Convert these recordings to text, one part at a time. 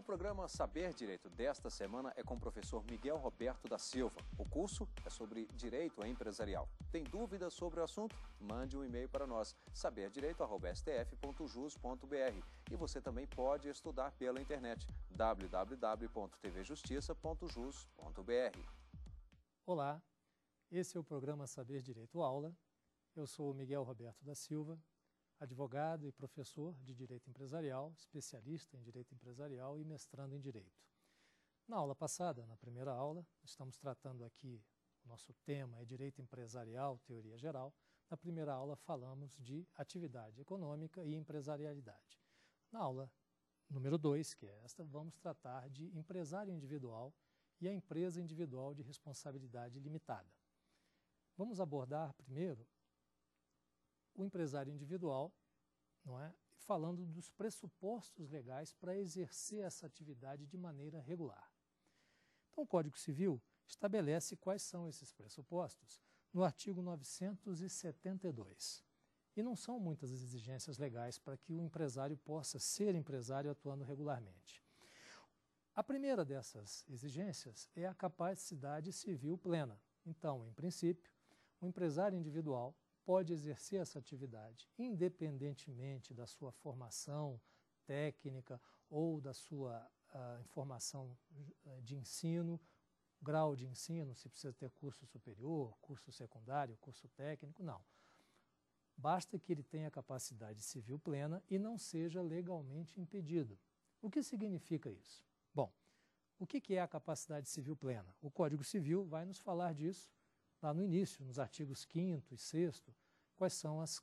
O programa Saber Direito desta semana é com o professor Miguel Roberto da Silva. O curso é sobre Direito Empresarial. Tem dúvidas sobre o assunto? Mande um e-mail para nós, saberdireito@stf.jus.br. E você também pode estudar pela internet, www.tvjustiça.jus.br. Olá, esse é o programa Saber Direito Aula. Eu sou o Miguel Roberto da Silva, advogado e professor de Direito Empresarial, especialista em Direito Empresarial e mestrando em Direito. Na aula passada, na primeira aula, estamos tratando aqui, o nosso tema é Direito Empresarial, Teoria Geral. Na primeira aula falamos de atividade econômica e empresarialidade. Na aula número 2, que é esta, vamos tratar de empresário individual e a empresa individual de responsabilidade limitada. Vamos abordar primeiro o empresário individual, não é? Falando dos pressupostos legais para exercer essa atividade de maneira regular. Então, o Código Civil estabelece quais são esses pressupostos no artigo 972. E não são muitas as exigências legais para que o empresário possa ser empresário atuando regularmente. A primeira dessas exigências é a capacidade civil plena. Então, em princípio, o empresário individual pode exercer essa atividade independentemente da sua formação técnica ou da sua formação de ensino, grau de ensino, se precisa ter curso superior, curso secundário, curso técnico, não. Basta que ele tenha capacidade civil plena e não seja legalmente impedido. O que significa isso? Bom, o que é a capacidade civil plena? O Código Civil vai nos falar disso lá no início, nos artigos 5º e 6º, quais são as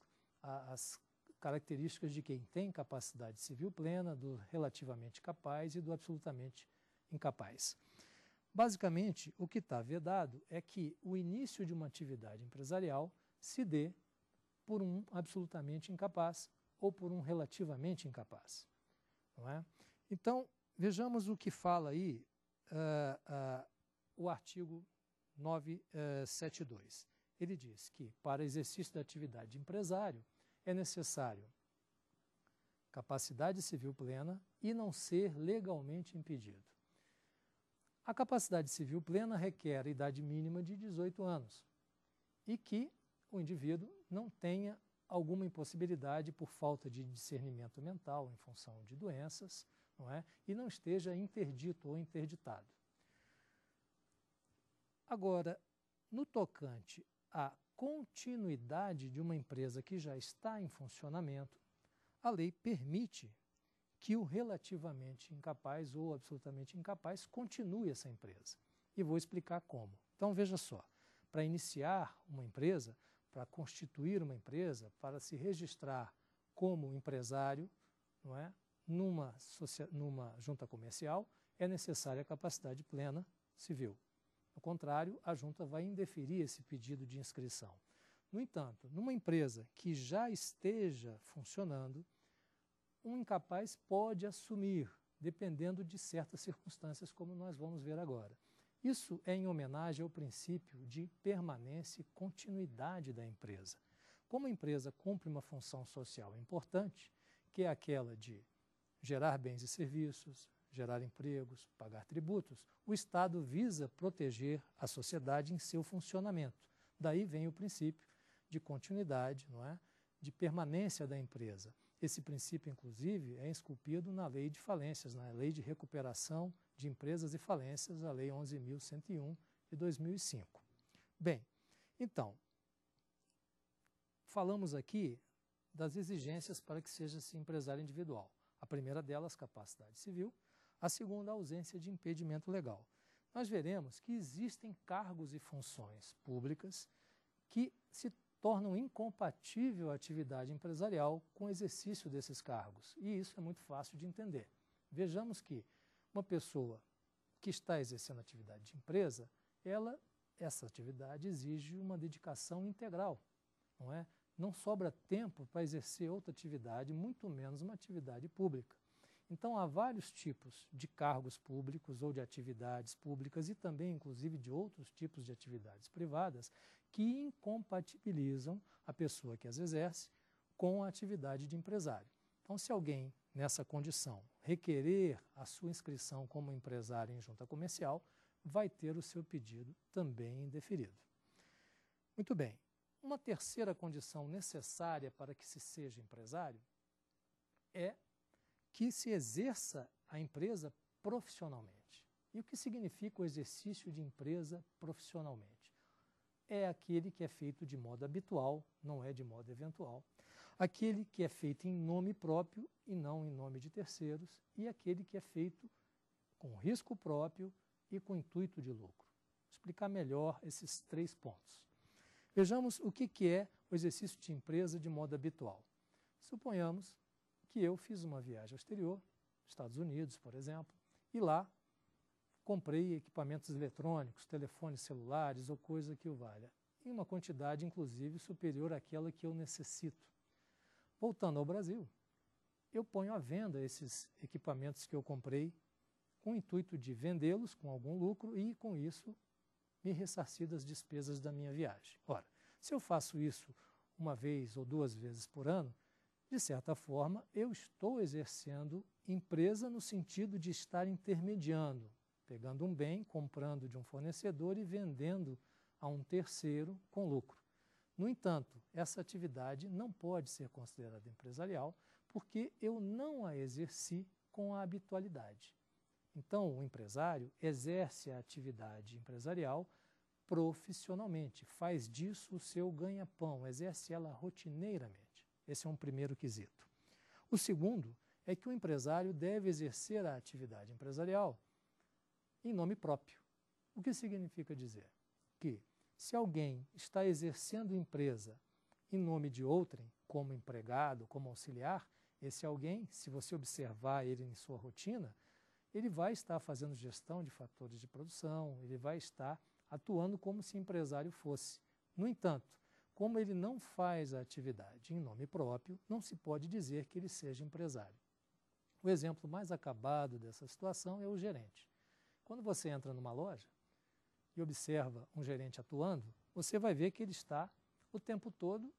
características de quem tem capacidade civil plena, do relativamente capaz e do absolutamente incapaz. Basicamente, o que está vedado é que o início de uma atividade empresarial se dê por um absolutamente incapaz ou por um relativamente incapaz. Não é? Então, vejamos o que fala aí o artigo 972. Ele diz que, para exercício da atividade de empresário, é necessário capacidade civil plena e não ser legalmente impedido. A capacidade civil plena requer a idade mínima de 18 anos e que o indivíduo não tenha alguma impossibilidade por falta de discernimento mental em função de doenças, não é? E não esteja interdito ou interditado. Agora, no tocante à continuidade de uma empresa que já está em funcionamento, a lei permite que o relativamente incapaz ou absolutamente incapaz continue essa empresa. E vou explicar como. Então, veja só, para iniciar uma empresa, para constituir uma empresa, para se registrar como empresário, não é? numa junta comercial, é necessária a capacidade plena civil. Do contrário, a junta vai indeferir esse pedido de inscrição. No entanto, numa empresa que já esteja funcionando, um incapaz pode assumir, dependendo de certas circunstâncias, como nós vamos ver agora. Isso é em homenagem ao princípio de permanência e continuidade da empresa. Como a empresa cumpre uma função social importante, que é aquela de gerar bens e serviços, gerar empregos, pagar tributos, o Estado visa proteger a sociedade em seu funcionamento. Daí vem o princípio de continuidade, não é? De permanência da empresa. Esse princípio, inclusive, é esculpido na Lei de Falências, na Lei de Recuperação de Empresas e Falências, a Lei 11.101 de 2005. Bem, então, falamos aqui das exigências para que seja-se empresário individual. A primeira delas, capacidade civil. A segunda, a ausência de impedimento legal. Nós veremos que existem cargos e funções públicas que se tornam incompatível a atividade empresarial com o exercício desses cargos. E isso é muito fácil de entender. Vejamos que uma pessoa que está exercendo atividade de empresa, essa atividade exige uma dedicação integral, não é? Não sobra tempo para exercer outra atividade, muito menos uma atividade pública. Então, há vários tipos de cargos públicos ou de atividades públicas e também, inclusive, de outros tipos de atividades privadas que incompatibilizam a pessoa que as exerce com a atividade de empresário. Então, se alguém nessa condição, requerer a sua inscrição como empresário em junta comercial, vai ter o seu pedido também indeferido. Muito bem. Uma terceira condição necessária para que se seja empresário é que se exerça a empresa profissionalmente. E o que significa o exercício de empresa profissionalmente? É aquele que é feito de modo habitual, não é de modo eventual, aquele que é feito em nome próprio e não em nome de terceiros, e aquele que é feito com risco próprio e com intuito de lucro. Vou explicar melhor esses 3 pontos. Vejamos o que é o exercício de empresa de modo habitual. Suponhamos que eu fiz uma viagem ao exterior, Estados Unidos, por exemplo, e lá comprei equipamentos eletrônicos, telefones celulares ou coisa que o valha, em uma quantidade, inclusive, superior àquela que eu necessito. Voltando ao Brasil, eu ponho à venda esses equipamentos que eu comprei com o intuito de vendê-los com algum lucro e, com isso, me ressarcir das despesas da minha viagem. Ora, se eu faço isso uma vez ou 2 vezes por ano, de certa forma, eu estou exercendo empresa no sentido de estar intermediando, pegando um bem, comprando de um fornecedor e vendendo a um terceiro com lucro. No entanto, essa atividade não pode ser considerada empresarial porque eu não a exerci com a habitualidade. Então, o empresário exerce a atividade empresarial profissionalmente, faz disso o seu ganha-pão, exerce ela rotineiramente. Esse é um primeiro quesito. O segundo é que o empresário deve exercer a atividade empresarial em nome próprio. O que significa dizer? Que se alguém está exercendo empresa em nome de outrem, como empregado, como auxiliar, esse alguém, se você observar ele em sua rotina, ele vai estar fazendo gestão de fatores de produção, ele vai estar atuando como se empresário fosse. No entanto, como ele não faz a atividade em nome próprio, não se pode dizer que ele seja empresário. O exemplo mais acabado dessa situação é o gerente. Quando você entra numa loja e observa um gerente atuando, você vai ver que ele está o tempo todo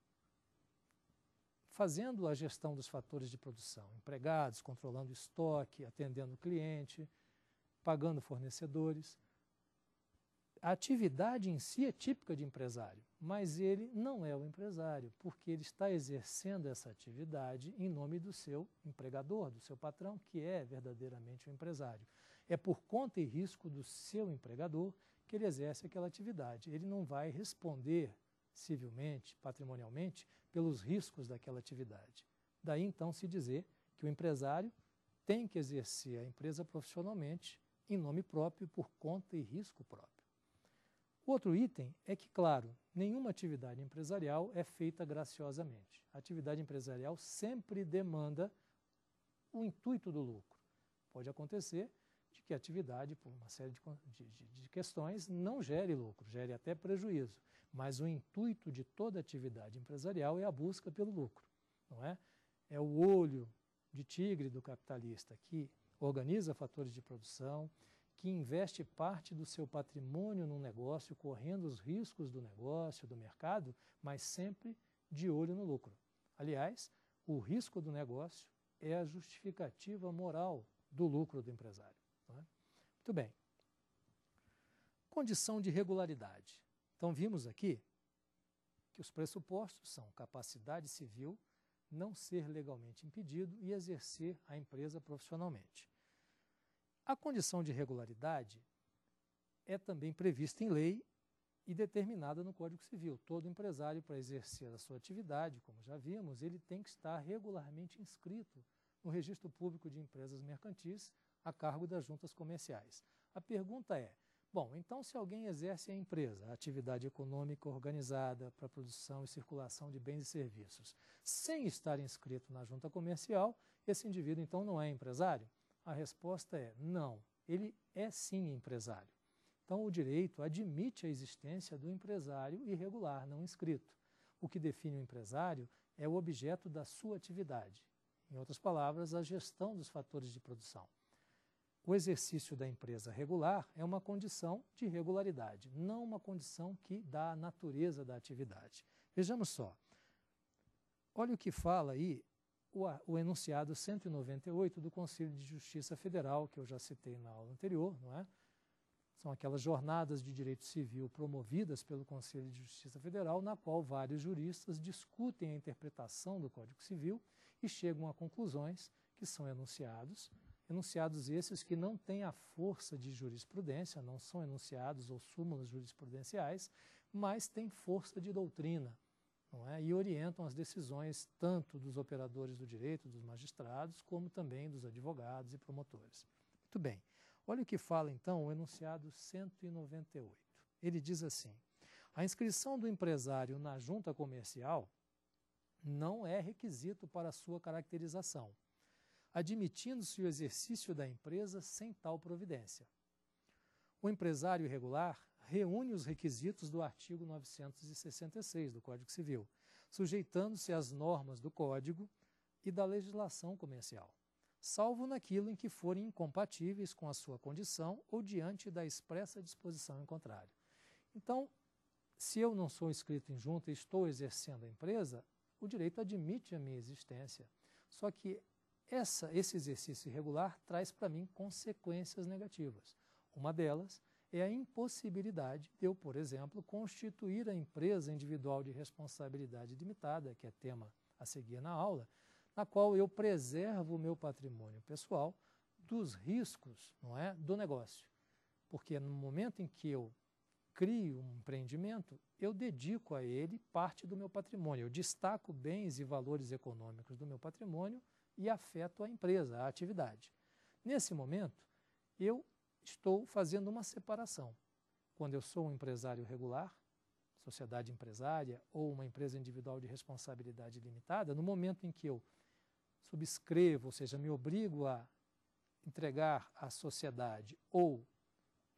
fazendo a gestão dos fatores de produção, empregados, controlando estoque, atendendo o cliente, pagando fornecedores. A atividade em si é típica de empresário, mas ele não é o empresário, porque ele está exercendo essa atividade em nome do seu empregador, do seu patrão, que é verdadeiramente o empresário. É por conta e risco do seu empregador que ele exerce aquela atividade. Ele não vai responder civilmente, patrimonialmente, pelos riscos daquela atividade. Daí, então, se dizer que o empresário tem que exercer a empresa profissionalmente em nome próprio, por conta e risco próprio. O outro item é que, claro, nenhuma atividade empresarial é feita graciosamente. A atividade empresarial sempre demanda o intuito do lucro. Pode acontecer de que a atividade, por uma série de questões, não gere lucro, gere até prejuízo. Mas o intuito de toda atividade empresarial é a busca pelo lucro, não é? É o olho de tigre do capitalista que organiza fatores de produção, que investe parte do seu patrimônio num negócio, correndo os riscos do negócio, do mercado, mas sempre de olho no lucro. Aliás, o risco do negócio é a justificativa moral do lucro do empresário. Não é? Muito bem. Condição de regularidade. Então, vimos aqui que os pressupostos são capacidade civil, não ser legalmente impedido e exercer a empresa profissionalmente. A condição de regularidade é também prevista em lei e determinada no Código Civil. Todo empresário, para exercer a sua atividade, como já vimos, ele tem que estar regularmente inscrito no Registro Público de Empresas Mercantis a cargo das juntas comerciais. A pergunta é, bom, então se alguém exerce a empresa, a atividade econômica organizada para produção e circulação de bens e serviços, sem estar inscrito na junta comercial, esse indivíduo então não é empresário? A resposta é não, ele é sim empresário. Então o direito admite a existência do empresário irregular, não inscrito. O que define o empresário é o objeto da sua atividade. Em outras palavras, a gestão dos fatores de produção. O exercício da empresa regular é uma condição de regularidade, não uma condição que dá a natureza da atividade. Vejamos só. Olha o que fala aí o enunciado 198 do Conselho de Justiça Federal, que eu já citei na aula anterior, não é? São aquelas jornadas de direito civil promovidas pelo Conselho de Justiça Federal, na qual vários juristas discutem a interpretação do Código Civil e chegam a conclusões que são enunciados esses que não têm a força de jurisprudência, não são enunciados ou súmulas jurisprudenciais, mas têm força de doutrina, não é? E orientam as decisões tanto dos operadores do direito, dos magistrados, como também dos advogados e promotores. Muito bem. Olha o que fala, então, o enunciado 198. Ele diz assim: a inscrição do empresário na junta comercial não é requisito para a sua caracterização, admitindo-se o exercício da empresa sem tal providência. O empresário irregular reúne os requisitos do artigo 966 do Código Civil, sujeitando-se às normas do Código e da legislação comercial, salvo naquilo em que forem incompatíveis com a sua condição ou diante da expressa disposição em contrário. Então, se eu não sou inscrito em junta e estou exercendo a empresa, o direito admite a minha existência. Só que esse exercício irregular traz para mim consequências negativas. Uma delas é a impossibilidade de eu, por exemplo, constituir a empresa individual de responsabilidade limitada, que é tema a seguir na aula, na qual eu preservo o meu patrimônio pessoal dos riscos, não é, do negócio. Porque no momento em que eu crio um empreendimento, eu dedico a ele parte do meu patrimônio, eu destaco bens e valores econômicos do meu patrimônio e afeto a empresa, a atividade. Nesse momento, eu estou fazendo uma separação. Quando eu sou um empresário regular, sociedade empresária ou uma empresa individual de responsabilidade limitada, no momento em que eu subscrevo, ou seja, me obrigo a entregar à sociedade ou,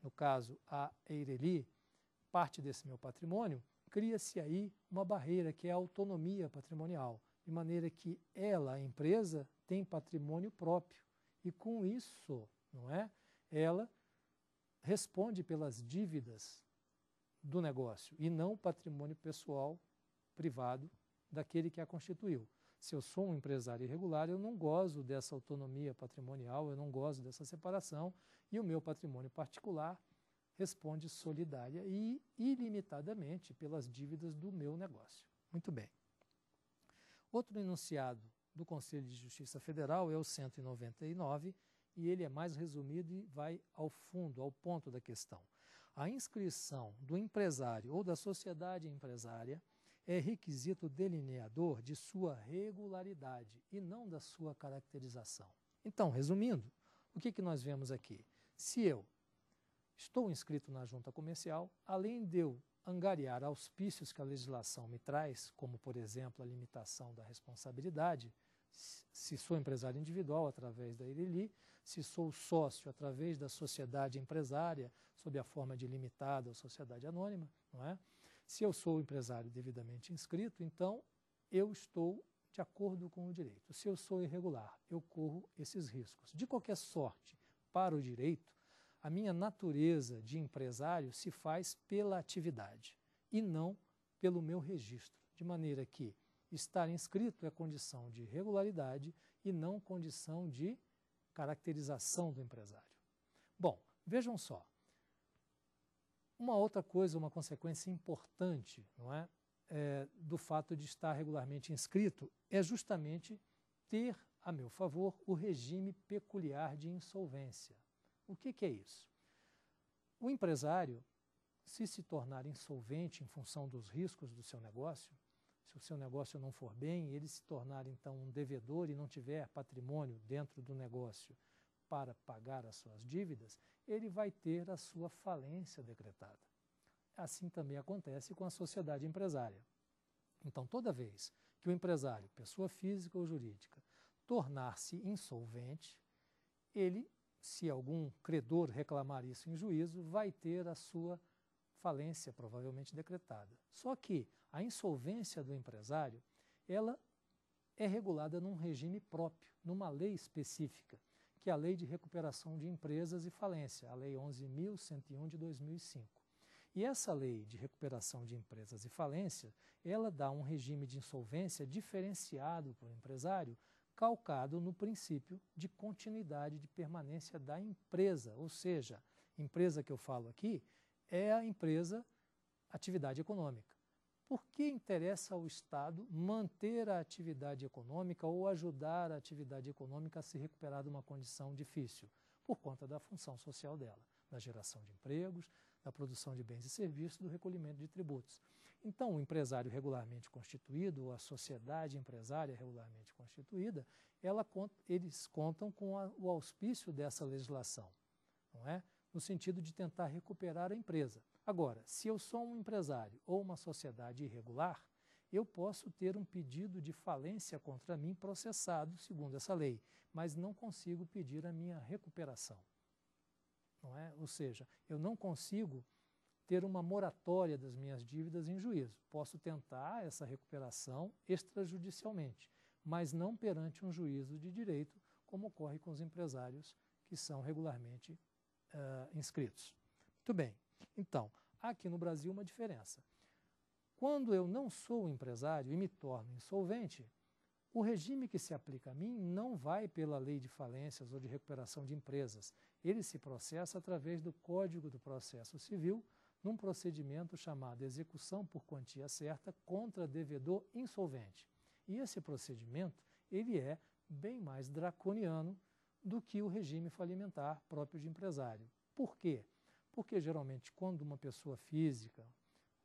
no caso, a Eireli, parte desse meu patrimônio, cria-se aí uma barreira que é a autonomia patrimonial, de maneira que ela, a empresa, tem patrimônio próprio e com isso, não é? Ela responde pelas dívidas do negócio e não o patrimônio pessoal privado daquele que a constituiu. Se eu sou um empresário irregular, eu não gozo dessa autonomia patrimonial, eu não gozo dessa separação e o meu patrimônio particular responde solidária e ilimitadamente pelas dívidas do meu negócio. Muito bem. Outro enunciado do Conselho de Justiça Federal é o 199 e ele é mais resumido e vai ao fundo, ao ponto da questão. A inscrição do empresário ou da sociedade empresária é requisito delineador de sua regularidade e não da sua caracterização. Então, resumindo, o que nós vemos aqui? Se eu estou inscrito na junta comercial, além de eu angariar auspícios que a legislação me traz, como, por exemplo, a limitação da responsabilidade, se sou empresário individual, através da Eireli, se sou sócio, através da sociedade empresária, sob a forma de limitada ou sociedade anônima, não é? Se eu sou empresário devidamente inscrito, então eu estou de acordo com o direito. Se eu sou irregular, eu corro esses riscos. De qualquer sorte, para o direito, a minha natureza de empresário se faz pela atividade e não pelo meu registro, de maneira que estar inscrito é condição de regularidade e não condição de caracterização do empresário. Bom, vejam só. Uma outra coisa, uma consequência importante, não é, do fato de estar regularmente inscrito é justamente ter a meu favor o regime peculiar de insolvência. O que é isso? O empresário, se tornar insolvente em função dos riscos do seu negócio, se o seu negócio não for bem, ele se tornar então um devedor e não tiver patrimônio dentro do negócio para pagar as suas dívidas, ele vai ter a sua falência decretada. Assim também acontece com a sociedade empresária. Então, toda vez que o empresário, pessoa física ou jurídica, tornar-se insolvente, ele, se algum credor reclamar isso em juízo, vai ter a sua falência provavelmente decretada. Só que a insolvência do empresário, ela é regulada num regime próprio, numa lei específica, que é a Lei de Recuperação de Empresas e Falência, a Lei 11.101 de 2005. E essa Lei de Recuperação de Empresas e Falência, ela dá um regime de insolvência diferenciado para o empresário calcado no princípio de continuidade de permanência da empresa, ou seja, empresa que eu falo aqui é a empresa atividade econômica. Por que interessa ao Estado manter a atividade econômica ou ajudar a atividade econômica a se recuperar de uma condição difícil? Por conta da função social dela, da geração de empregos, da produção de bens e serviços, do recolhimento de tributos. Então, o empresário regularmente constituído, ou a sociedade empresária regularmente constituída, eles contam com o auspício dessa legislação, não é? No sentido de tentar recuperar a empresa. Agora, se eu sou um empresário ou uma sociedade irregular, eu posso ter um pedido de falência contra mim processado, segundo essa lei, mas não consigo pedir a minha recuperação. Não é? Ou seja, eu não consigo ter uma moratória das minhas dívidas em juízo. Posso tentar essa recuperação extrajudicialmente, mas não perante um juízo de direito, como ocorre com os empresários que são regularmente inscritos. Muito bem. Então, aqui no Brasil uma diferença. Quando eu não sou empresário e me torno insolvente, o regime que se aplica a mim não vai pela lei de falências ou de recuperação de empresas. Ele se processa através do Código do Processo Civil, num procedimento chamado execução por quantia certa contra devedor insolvente. E esse procedimento, ele é bem mais draconiano do que o regime falimentar próprio de empresário. Por quê? Porque geralmente quando uma pessoa física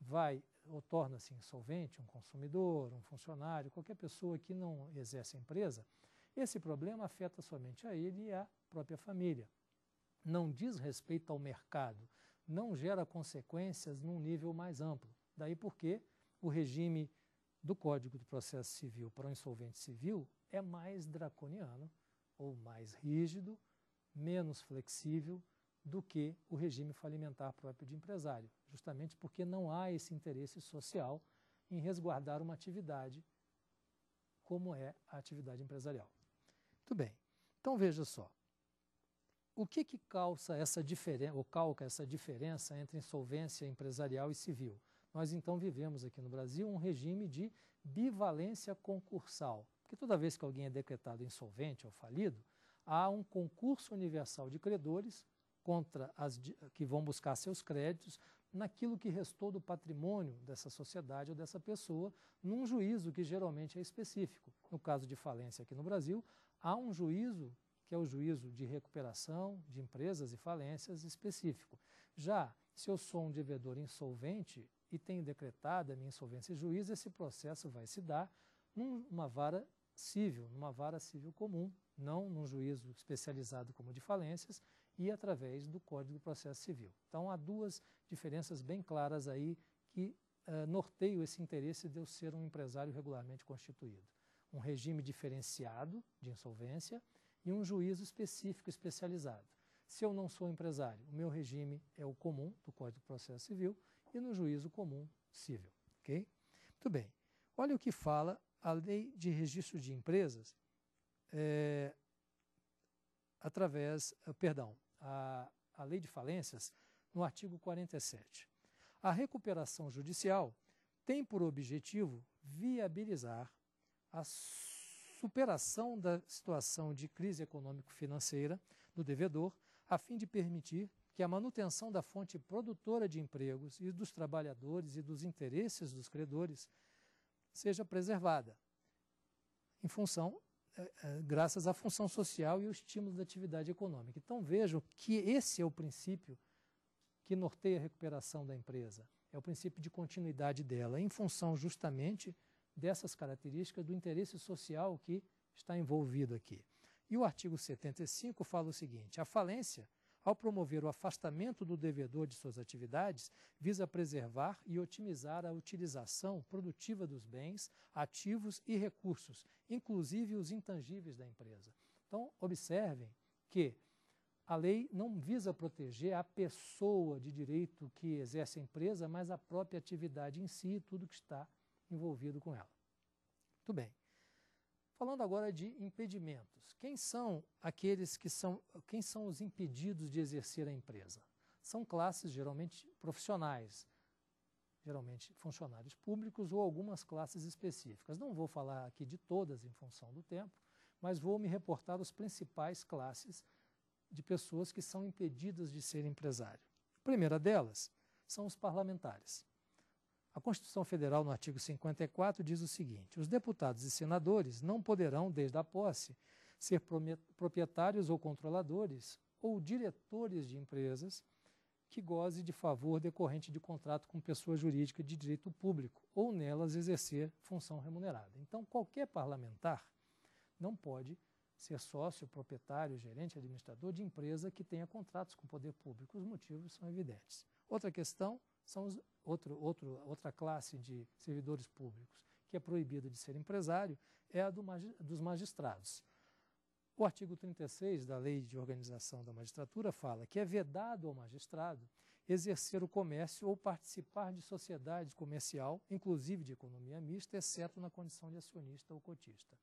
vai ou torna-se insolvente, um consumidor, um funcionário, qualquer pessoa que não exerce a empresa, esse problema afeta somente a ele e a própria família. Não diz respeito ao mercado, não gera consequências num nível mais amplo. Daí porque o regime do Código do Processo Civil para o insolvente civil é mais draconiano ou mais rígido, menos flexível do que o regime falimentar próprio de empresário, justamente porque não há esse interesse social em resguardar uma atividade como é a atividade empresarial. Muito bem, então veja só, o que calca essa diferença entre insolvência empresarial e civil? Nós então vivemos aqui no Brasil um regime de bivalência concursal, porque toda vez que alguém é decretado insolvente ou falido, há um concurso universal de credores contra que vão buscar seus créditos naquilo que restou do patrimônio dessa sociedade ou dessa pessoa, num juízo que geralmente é específico. No caso de falência aqui no Brasil, há um juízo que é o juízo de recuperação de empresas e falências específico. Já se eu sou um devedor insolvente e tenho decretado a minha insolvência em juízo, esse processo vai se dar numa vara civil comum, não num juízo especializado como de falências, e através do Código do Processo Civil. Então, há duas diferenças bem claras aí que norteiam esse interesse de eu ser um empresário regularmente constituído. Um regime diferenciado de insolvência e um juízo específico, especializado. Se eu não sou empresário, o meu regime é o comum do Código do Processo Civil e no juízo comum civil. Ok? Muito bem. Olha o que fala a Lei de Registro de Empresas, a Lei de Falências, no artigo 47. A recuperação judicial tem por objetivo viabilizar a superação da situação de crise econômico-financeira do devedor, a fim de permitir que a manutenção da fonte produtora de empregos e dos trabalhadores e dos interesses dos credores seja preservada, em função graças à função social e o estímulo da atividade econômica. Então vejam que esse é o princípio que norteia a recuperação da empresa, é o princípio de continuidade dela, em função justamente dessas características do interesse social que está envolvido aqui. E o artigo 75 fala o seguinte: a falência, ao promover o afastamento do devedor de suas atividades, visa preservar e otimizar a utilização produtiva dos bens, ativos e recursos, inclusive os intangíveis da empresa. Então, observem que a lei não visa proteger a pessoa de direito que exerce a empresa, mas a própria atividade em si e tudo que está envolvido com ela. Muito bem. Falando agora de impedimentos. Quem são os impedidos de exercer a empresa? São classes geralmente profissionais, geralmente funcionários públicos ou algumas classes específicas. Não vou falar aqui de todas em função do tempo, mas vou me reportar às principais classes de pessoas que são impedidas de ser empresário. A primeira delas são os parlamentares. A Constituição Federal, no artigo 54, diz o seguinte: os deputados e senadores não poderão, desde a posse, ser proprietários ou controladores ou diretores de empresas que goze de favor decorrente de contrato com pessoa jurídica de direito público ou nelas exercer função remunerada. Então, qualquer parlamentar não pode ser sócio, proprietário, gerente, administrador de empresa que tenha contratos com o poder público. Os motivos são evidentes. Outra questão são outra classe de servidores públicos que é proibida de ser empresário é a dos magistrados. O artigo 36 da Lei de Organização da Magistratura fala que é vedado ao magistrado exercer o comércio ou participar de sociedade comercial, inclusive de economia mista, exceto na condição de acionista ou cotista.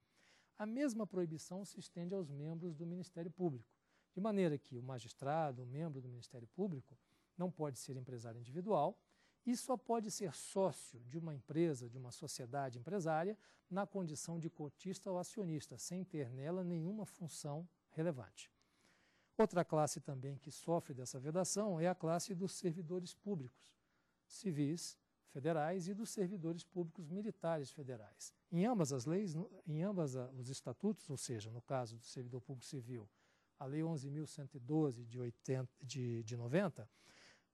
A mesma proibição se estende aos membros do Ministério Público, de maneira que o magistrado, o membro do Ministério Público, não pode ser empresário individual e só pode ser sócio de uma empresa, de uma sociedade empresária, na condição de cotista ou acionista, sem ter nela nenhuma função relevante. Outra classe também que sofre dessa vedação é a classe dos servidores públicos, civis, federais e dos servidores públicos militares federais. Em ambas as leis, em ambas os estatutos, ou seja, no caso do servidor público civil, a Lei 11.112 de 90,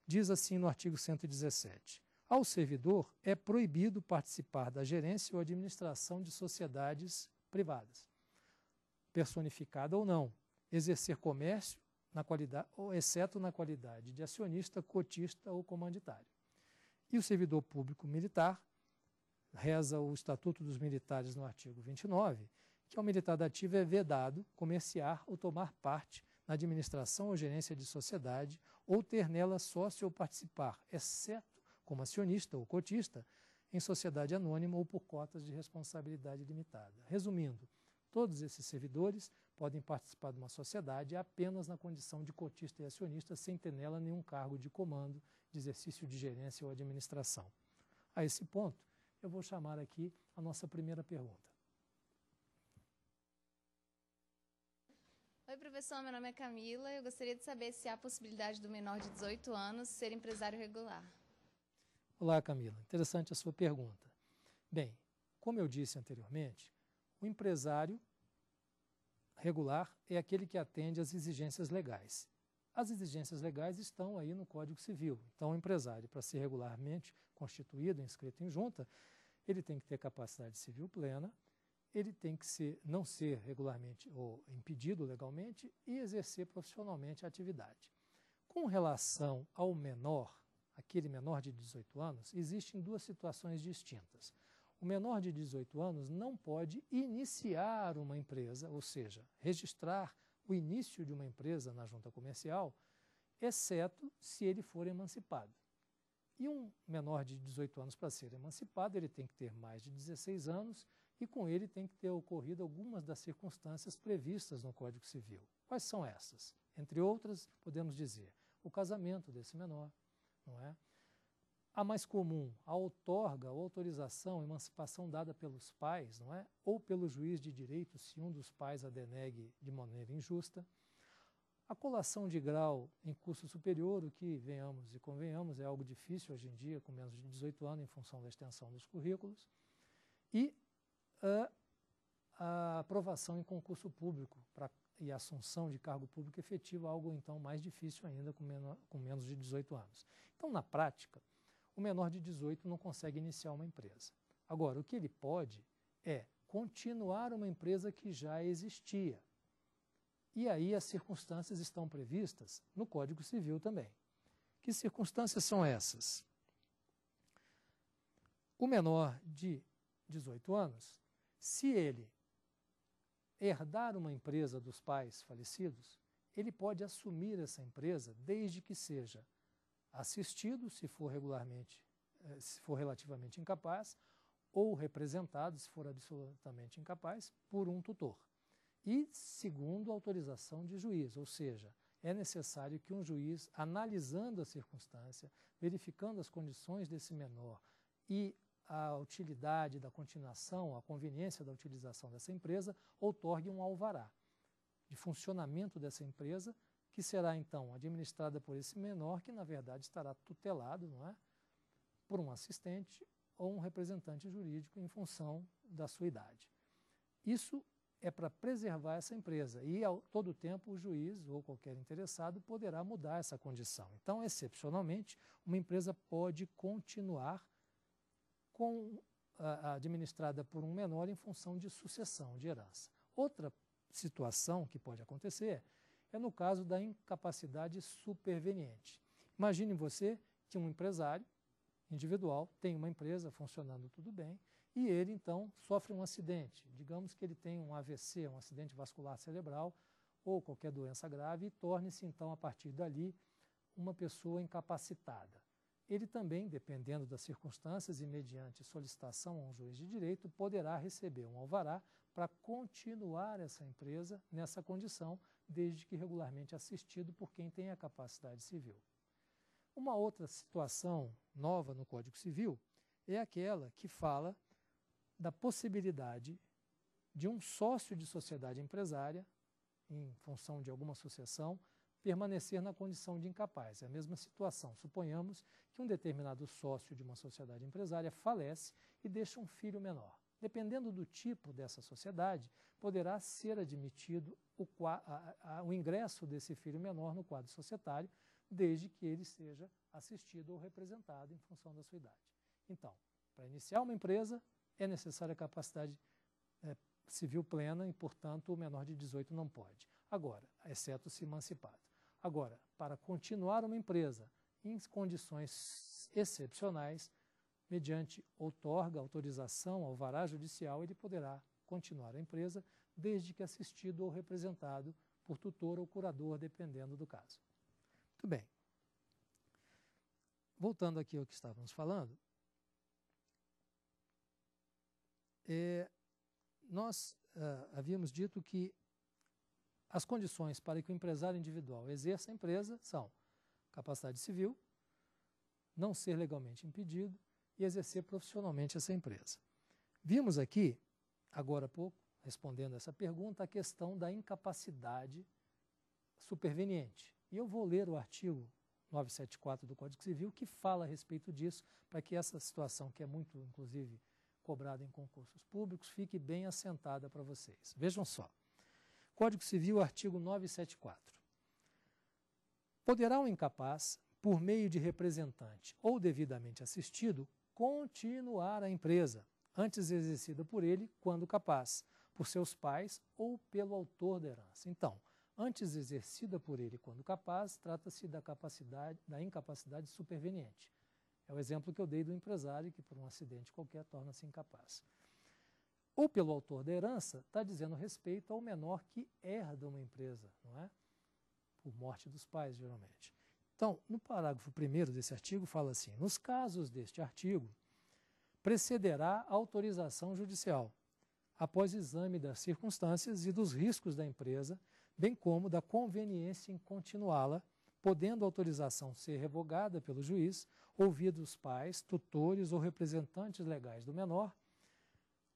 diz assim no artigo 117: ao servidor é proibido participar da gerência ou administração de sociedades privadas, personificada ou não, exercer comércio, exceto na qualidade de acionista, cotista ou comanditário. E o servidor público militar, reza o Estatuto dos Militares no artigo 29, que ao militar da ativa é vedado comerciar ou tomar parte na administração ou gerência de sociedade ou ter nela sócio ou participar, exceto como acionista ou cotista, em sociedade anônima ou por cotas de responsabilidade limitada. Resumindo, todos esses servidores podem participar de uma sociedade apenas na condição de cotista e acionista, sem ter nela nenhum cargo de comando, de exercício de gerência ou administração. A esse ponto, eu vou chamar aqui a nossa primeira pergunta. Oi, professor, meu nome é Camila. Eu gostaria de saber se há possibilidade do menor de 18 anos ser empresário regular. Olá, Camila. Interessante a sua pergunta. Bem, como eu disse anteriormente, o empresário regular é aquele que atende às exigências legais. As exigências legais estão aí no Código Civil. Então, o empresário, para ser regularmente constituído, inscrito em junta, ele tem que ter capacidade civil plena, ele tem que não ser regularmente ou impedido legalmente e exercer profissionalmente a atividade. Com relação ao menor, aquele menor de 18 anos, existem duas situações distintas. O menor de 18 anos não pode iniciar uma empresa, ou seja, registrar o início de uma empresa na junta comercial, exceto se ele for emancipado. E um menor de 18 anos, para ser emancipado, ele tem que ter mais de 16 anos e com ele tem que ter ocorrido algumas das circunstâncias previstas no Código Civil. Quais são essas? Entre outras, podemos dizer, o casamento desse menor, não é? A mais comum, a outorga ou autorização, emancipação dada pelos pais, não é? Ou pelo juiz de direito, se um dos pais a denegue de maneira injusta. A colação de grau em curso superior, o que, venhamos e convenhamos, é algo difícil hoje em dia, com menos de 18 anos, em função da extensão dos currículos. E a aprovação em concurso público e a assunção de cargo público efetivo, algo então mais difícil ainda com menos de 18 anos. Então, na prática, o menor de 18 não consegue iniciar uma empresa. Agora, o que ele pode é continuar uma empresa que já existia. E aí as circunstâncias estão previstas no Código Civil também. Que circunstâncias são essas? O menor de 18 anos, se ele herdar uma empresa dos pais falecidos, ele pode assumir essa empresa desde que seja assistido, se for relativamente incapaz, ou representado, se for absolutamente incapaz, por um tutor. E segundo autorização de juiz, ou seja, é necessário que um juiz, analisando a circunstância, verificando as condições desse menor e a utilidade da continuação, a conveniência da utilização dessa empresa, outorgue um alvará de funcionamento dessa empresa, que será então administrada por esse menor, que na verdade estará tutelado, não é, por um assistente ou um representante jurídico em função da sua idade. Isso é para preservar essa empresa e, a todo tempo, o juiz ou qualquer interessado poderá mudar essa condição. Então, excepcionalmente, uma empresa pode continuar administrada por um menor em função de sucessão, de herança. Outra situação que pode acontecer é no caso da incapacidade superveniente. Imagine você que um empresário individual tem uma empresa funcionando tudo bem e ele, então, sofre um acidente. Digamos que ele tem um AVC, um acidente vascular cerebral ou qualquer doença grave e torne-se, então, a partir dali, uma pessoa incapacitada. Ele também, dependendo das circunstâncias e mediante solicitação a um juiz de direito, poderá receber um alvará para continuar essa empresa nessa condição, desde que regularmente assistido por quem tem a capacidade civil. Uma outra situação nova no Código Civil é aquela que fala da possibilidade de um sócio de sociedade empresária, em função de alguma associação, permanecer na condição de incapaz. É a mesma situação. Suponhamos que um determinado sócio de uma sociedade empresária falece e deixa um filho menor. Dependendo do tipo dessa sociedade, poderá ser admitido o ingresso desse filho menor no quadro societário, desde que ele seja assistido ou representado em função da sua idade. Então, para iniciar uma empresa, é necessária a capacidade civil plena e, portanto, o menor de 18 não pode. Agora, exceto se emancipado. Agora, para continuar uma empresa em condições excepcionais, mediante autorização, alvará judicial, ele poderá continuar a empresa, desde que assistido ou representado por tutor ou curador, dependendo do caso. Muito bem. Voltando aqui ao que estávamos falando, nós havíamos dito que as condições para que o empresário individual exerça a empresa são capacidade civil, não ser legalmente impedido e exercer profissionalmente essa empresa. Vimos aqui, agora há pouco, respondendo essa pergunta, a questão da incapacidade superveniente. E eu vou ler o artigo 974 do Código Civil, que fala a respeito disso, para que essa situação, que é muito, inclusive, cobrada em concursos públicos, fique bem assentada para vocês. Vejam só. Código Civil, artigo 974. Poderá um incapaz, por meio de representante ou devidamente assistido, continuar a empresa, antes exercida por ele, quando capaz, por seus pais ou pelo autor da herança. Então, antes exercida por ele quando capaz, trata-se da incapacidade superveniente. É o exemplo que eu dei do empresário que, por um acidente qualquer, torna-se incapaz. Ou pelo autor da herança, está dizendo respeito ao menor que herda uma empresa, não é? Por morte dos pais, geralmente. Então, no parágrafo 1º desse artigo, fala assim: nos casos deste artigo, precederá a autorização judicial, após exame das circunstâncias e dos riscos da empresa, bem como da conveniência em continuá-la, podendo a autorização ser revogada pelo juiz, ouvidos os pais, tutores ou representantes legais do menor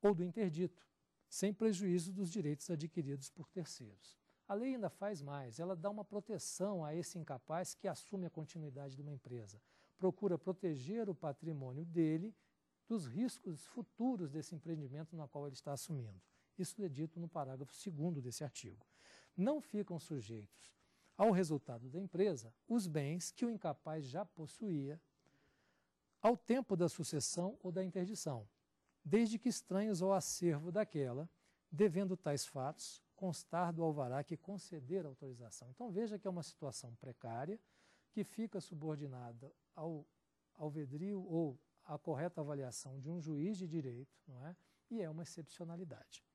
ou do interdito, sem prejuízo dos direitos adquiridos por terceiros. A lei ainda faz mais, ela dá uma proteção a esse incapaz que assume a continuidade de uma empresa, procura proteger o patrimônio dele dos riscos futuros desse empreendimento na qual ele está assumindo. Isso é dito no parágrafo 2º desse artigo. Não ficam sujeitos ao resultado da empresa os bens que o incapaz já possuía ao tempo da sucessão ou da interdição, desde que estranhos ao acervo daquela, devendo tais fatos constar do alvará que conceder a autorização. Então veja que é uma situação precária, que fica subordinada ao alvedrio ou à correta avaliação de um juiz de direito, não é? E é uma excepcionalidade.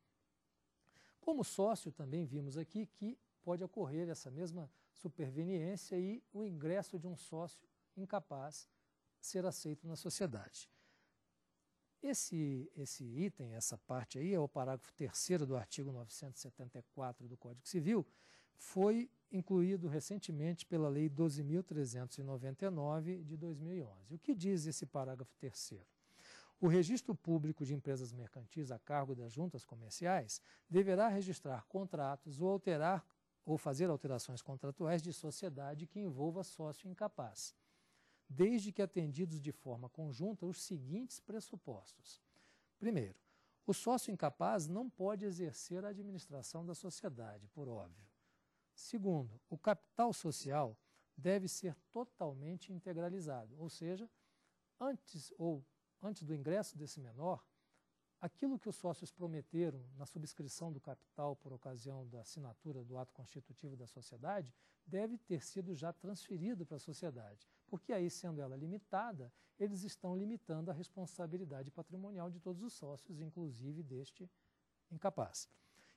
Como sócio, também vimos aqui que pode ocorrer essa mesma superveniência e o ingresso de um sócio incapaz ser aceito na sociedade. Esse item, essa parte aí, é o parágrafo 3º do artigo 974 do Código Civil, foi incluído recentemente pela Lei 12.399 de 2011. O que diz esse parágrafo 3º? O registro público de empresas mercantis a cargo das juntas comerciais deverá registrar contratos ou fazer alterações contratuais de sociedade que envolva sócio incapaz, desde que atendidos de forma conjunta os seguintes pressupostos. Primeiro, o sócio incapaz não pode exercer a administração da sociedade, por óbvio. Segundo, o capital social deve ser totalmente integralizado, ou seja, antes do ingresso desse menor, aquilo que os sócios prometeram na subscrição do capital por ocasião da assinatura do ato constitutivo da sociedade deve ter sido já transferido para a sociedade, porque aí, sendo ela limitada, eles estão limitando a responsabilidade patrimonial de todos os sócios, inclusive deste incapaz.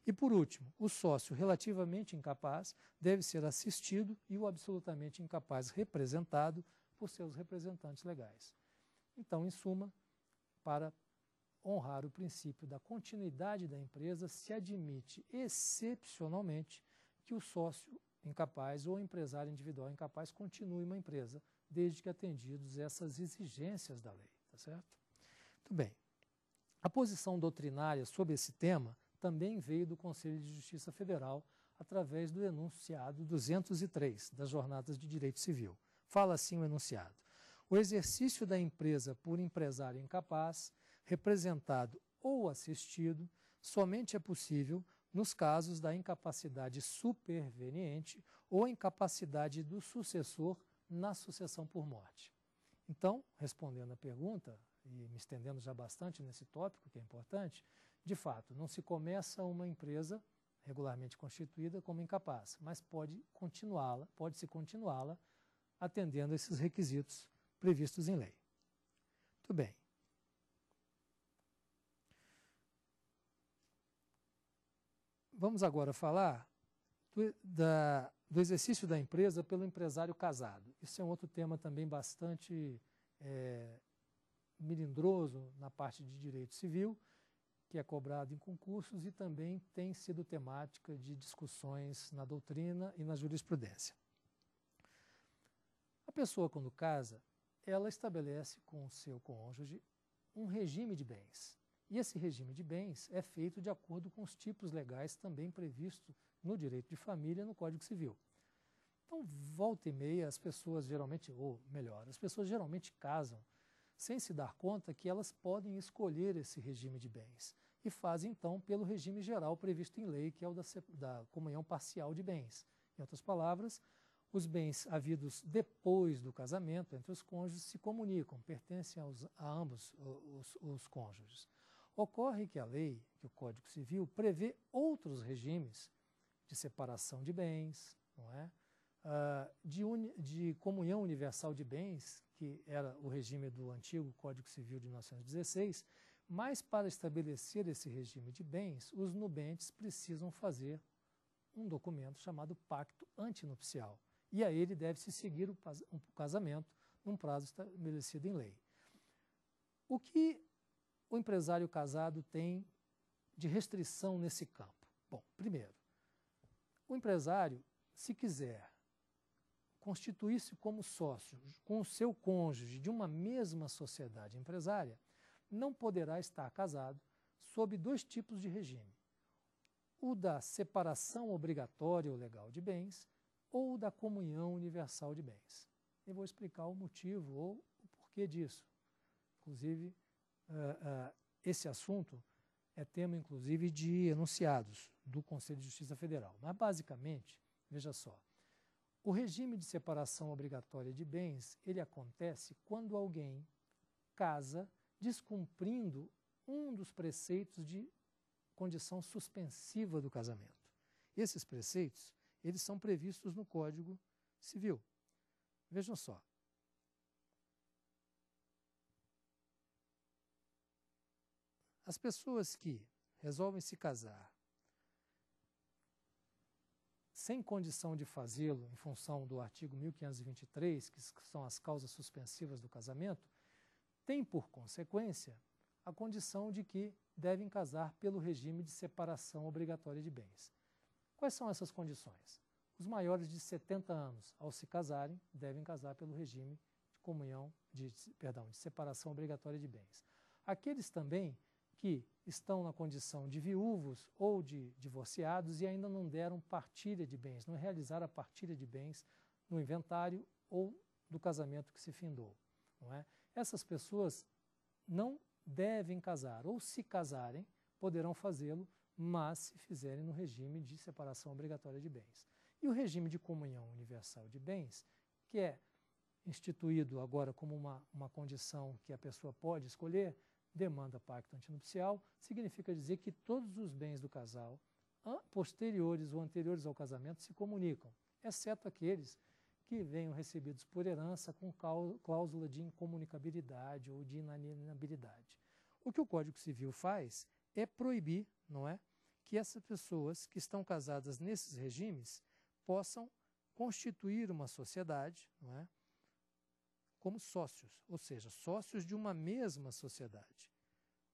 E, por último, o sócio relativamente incapaz deve ser assistido e o absolutamente incapaz representado por seus representantes legais. Então, em suma, para honrar o princípio da continuidade da empresa, se admite excepcionalmente que o sócio incapaz ou empresário individual incapaz continue uma empresa, desde que atendidos essas exigências da lei. Tá certo? Muito bem. A posição doutrinária sobre esse tema também veio do Conselho de Justiça Federal através do enunciado 203 das Jornadas de Direito Civil. Fala assim o enunciado: o exercício da empresa por empresário incapaz, representado ou assistido, somente é possível nos casos da incapacidade superveniente ou incapacidade do sucessor na sucessão por morte. Então, respondendo à pergunta, e me estendendo já bastante nesse tópico, que é importante, de fato, não se começa uma empresa regularmente constituída como incapaz, mas pode-se continuá-la atendendo a esses requisitos previstos em lei. Muito bem. Vamos agora falar do exercício da empresa pelo empresário casado. Isso é um outro tema também bastante melindroso na parte de direito civil, que é cobrado em concursos e também tem sido temática de discussões na doutrina e na jurisprudência. A pessoa, quando casa, ela estabelece com o seu cônjuge um regime de bens. E esse regime de bens é feito de acordo com os tipos legais também previstos no direito de família e no Código Civil. Então, volta e meia, as pessoas geralmente, ou melhor, as pessoas geralmente casam sem se dar conta que elas podem escolher esse regime de bens e fazem, então, pelo regime geral previsto em lei, que é o da comunhão parcial de bens. Em outras palavras, os bens havidos depois do casamento entre os cônjuges se comunicam, pertencem a ambos os cônjuges. Ocorre que a lei, que o Código Civil, prevê outros regimes de separação de bens, não é? De comunhão universal de bens, que era o regime do antigo Código Civil de 1916, mas para estabelecer esse regime de bens, os nubentes precisam fazer um documento chamado pacto antinupcial, e a ele deve-se seguir o casamento num prazo estabelecido em lei. O que o empresário casado tem de restrição nesse campo? Bom, primeiro, o empresário, se quiser constituir-se como sócio com o seu cônjuge de uma mesma sociedade empresária, não poderá estar casado sob dois tipos de regime: o da separação obrigatória ou legal de bens ou da comunhão universal de bens. Eu vou explicar o motivo ou o porquê disso. Inclusive, esse assunto é tema, inclusive, de enunciados do Conselho de Justiça Federal. Mas, basicamente, veja só, o regime de separação obrigatória de bens, ele acontece quando alguém casa descumprindo um dos preceitos de condição suspensiva do casamento. Esses preceitos, eles são previstos no Código Civil. Vejam só. As pessoas que resolvem se casar sem condição de fazê-lo em função do artigo 1523, que são as causas suspensivas do casamento, têm por consequência a condição de que devem casar pelo regime de separação obrigatória de bens. Quais são essas condições? Os maiores de 70 anos, ao se casarem, devem casar pelo regime de de separação obrigatória de bens. Aqueles também que estão na condição de viúvos ou de divorciados e ainda não deram partilha de bens, não realizaram a partilha de bens no inventário ou do casamento que se findou. Não é? Essas pessoas não devem casar, ou se casarem, poderão fazê-lo, mas se fizerem no regime de separação obrigatória de bens. E o regime de comunhão universal de bens, que é instituído agora como uma condição que a pessoa pode escolher, demanda pacto antinupcial, significa dizer que todos os bens do casal, posteriores ou anteriores ao casamento, se comunicam, exceto aqueles que venham recebidos por herança com cláusula de incomunicabilidade ou de inalienabilidade. O que o Código Civil faz é proibir, não é, que essas pessoas que estão casadas nesses regimes possam constituir uma sociedade, não é, como sócios, ou seja, sócios de uma mesma sociedade.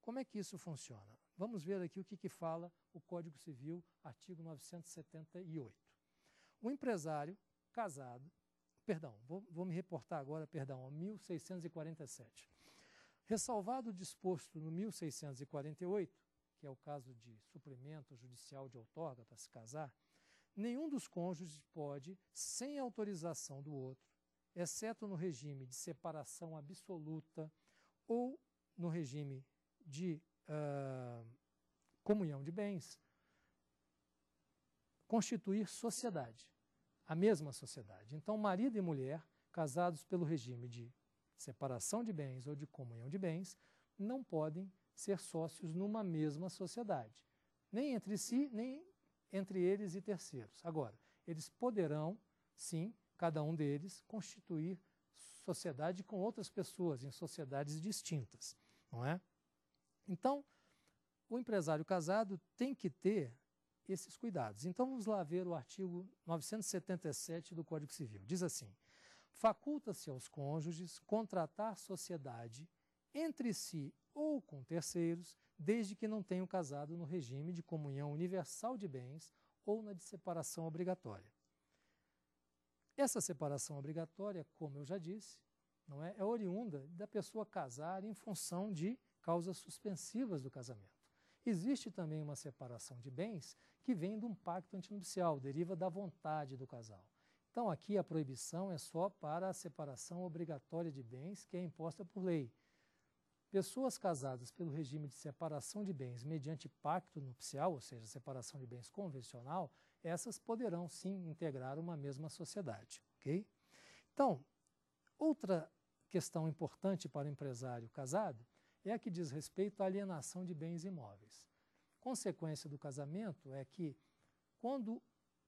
Como é que isso funciona? Vamos ver aqui o que fala o Código Civil, artigo 978. O empresário casado, vou me reportar agora, ao 1647. Ressalvado o disposto no 1648, que é o caso de suprimento judicial de outorga para se casar, nenhum dos cônjuges pode, sem autorização do outro, exceto no regime de separação absoluta ou no regime de comunhão de bens, constituir sociedade, a mesma sociedade. Então, marido e mulher, casados pelo regime de separação de bens ou de comunhão de bens, não podem ser sócios numa mesma sociedade, nem entre si, nem entre eles e terceiros. Agora, eles poderão, sim, cada um deles, constituir sociedade com outras pessoas, em sociedades distintas, não é? Então, o empresário casado tem que ter esses cuidados. Então, vamos lá ver o artigo 977 do Código Civil. Diz assim: faculta-se aos cônjuges contratar sociedade entre si ou com terceiros, desde que não tenham casado no regime de comunhão universal de bens ou na de separação obrigatória. Essa separação obrigatória, como eu já disse, não é oriunda da pessoa casar em função de causas suspensivas do casamento. Existe também uma separação de bens que vem de um pacto antinupcial, deriva da vontade do casal. Então, aqui a proibição é só para a separação obrigatória de bens, que é imposta por lei. Pessoas casadas pelo regime de separação de bens mediante pacto nupcial, ou seja, separação de bens convencional, essas poderão sim integrar uma mesma sociedade. Okay? Então, outra questão importante para o empresário casado é a que diz respeito à alienação de bens imóveis. Consequência do casamento é que, quando